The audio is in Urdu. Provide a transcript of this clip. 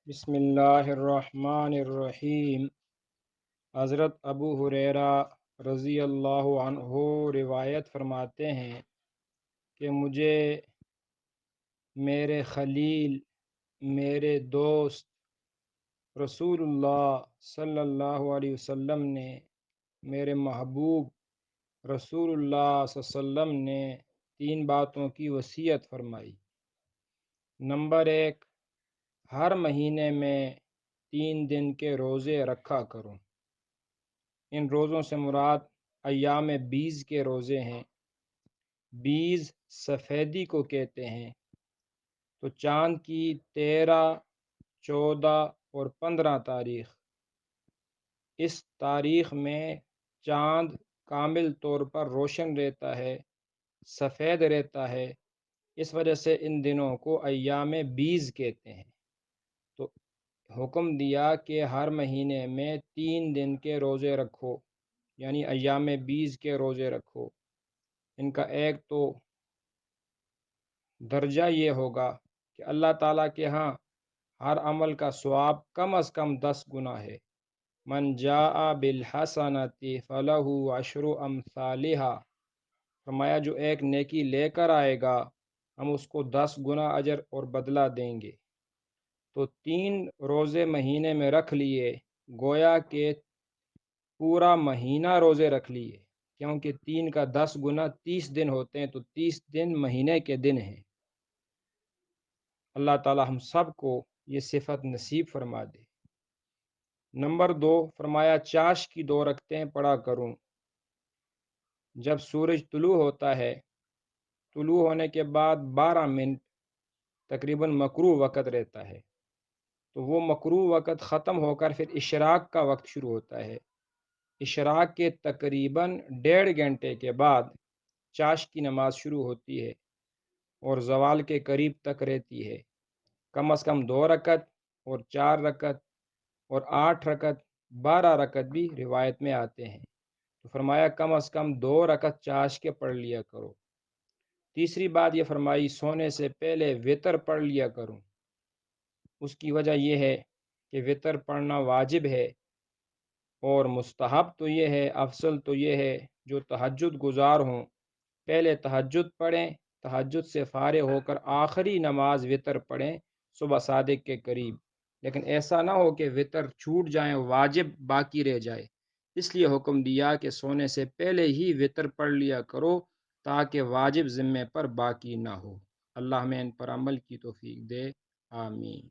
بسم اللہ الرحمن الرحیم۔ حضرت ابو ہریرہ رضی اللہ عنہ روایت فرماتے ہیں کہ مجھے میرے خلیل، میرے دوست رسول اللہ صلی اللہ علیہ وسلم نے، میرے محبوب رسول اللہ صلی اللہ علیہ وسلم نے 3 باتوں کی وصیت فرمائی۔ نمبر 1، ہر مہینے میں 3 دن کے روزے رکھا کرو۔ ان روزوں سے مراد ایام بیز کے روزے ہیں۔ بیز سفیدی کو کہتے ہیں۔ تو چاند کی 13، 14 اور 15 تاریخ، اس تاریخ میں چاند کامل طور پر روشن رہتا ہے، سفید رہتا ہے، اس وجہ سے ان دنوں کو ایام بیز کہتے ہیں۔ تو حکم دیا کہ ہر مہینے میں 3 دن کے روزے رکھو، یعنی ایام بیز کے روزے رکھو۔ ان کا ایک تو درجہ یہ ہوگا کہ اللہ تعالیٰ کے ہاں ہر عمل کا ثواب کم از کم 10 گنا ہے۔ من جاء بالحسنۃ فلہ عشر امثالہا، فرمایا جو ایک نیکی لے کر آئے گا ہم اس کو 10 گنا اجر اور بدلہ دیں گے۔ تو 3 روزے مہینے میں رکھ لیے، گویا کہ پورا مہینہ روزے رکھ لیے، کیونکہ 3 کا 10 گنا 30 دن ہوتے ہیں، تو 30 دن مہینے کے دن ہیں۔ اللہ تعالی ہم سب کو یہ صفت نصیب فرما دے۔ نمبر 2، فرمایا چاش کی 2 رکعتیں پڑھا کروں۔ جب سورج طلوع ہوتا ہے، طلوع ہونے کے بعد 12 منٹ تقریباً مکروہ وقت رہتا ہے، تو وہ مکروہ وقت ختم ہو کر پھر اشراق کا وقت شروع ہوتا ہے۔ اشراق کے تقریباً 1.5 گھنٹے کے بعد چاش کی نماز شروع ہوتی ہے اور زوال کے قریب تک رہتی ہے۔ کم از کم 2 رکعت اور 4 رکعت اور 8 رکعت، 12 رکعت بھی روایت میں آتے ہیں۔ تو فرمایا کم از کم 2 رکعت چاش کے پڑھ لیا کرو۔ تیسری بات یہ فرمائی سونے سے پہلے وتر پڑھ لیا کروں۔ اس کی وجہ یہ ہے کہ وتر پڑھنا واجب ہے، اور مستحب تو یہ ہے، افضل تو یہ ہے جو تہجد گزار ہوں پہلے تہجد پڑھیں، تہجد سے فارغ ہو کر آخری نماز وتر پڑھیں صبح صادق کے قریب۔ لیکن ایسا نہ ہو کہ وتر چھوٹ جائیں، واجب باقی رہ جائے، اس لیے حکم دیا کہ سونے سے پہلے ہی وتر پڑھ لیا کرو تاکہ واجب ذمے پر باقی نہ ہو۔ اللہ ہمیں ان پر عمل کی توفیق دے، آمین۔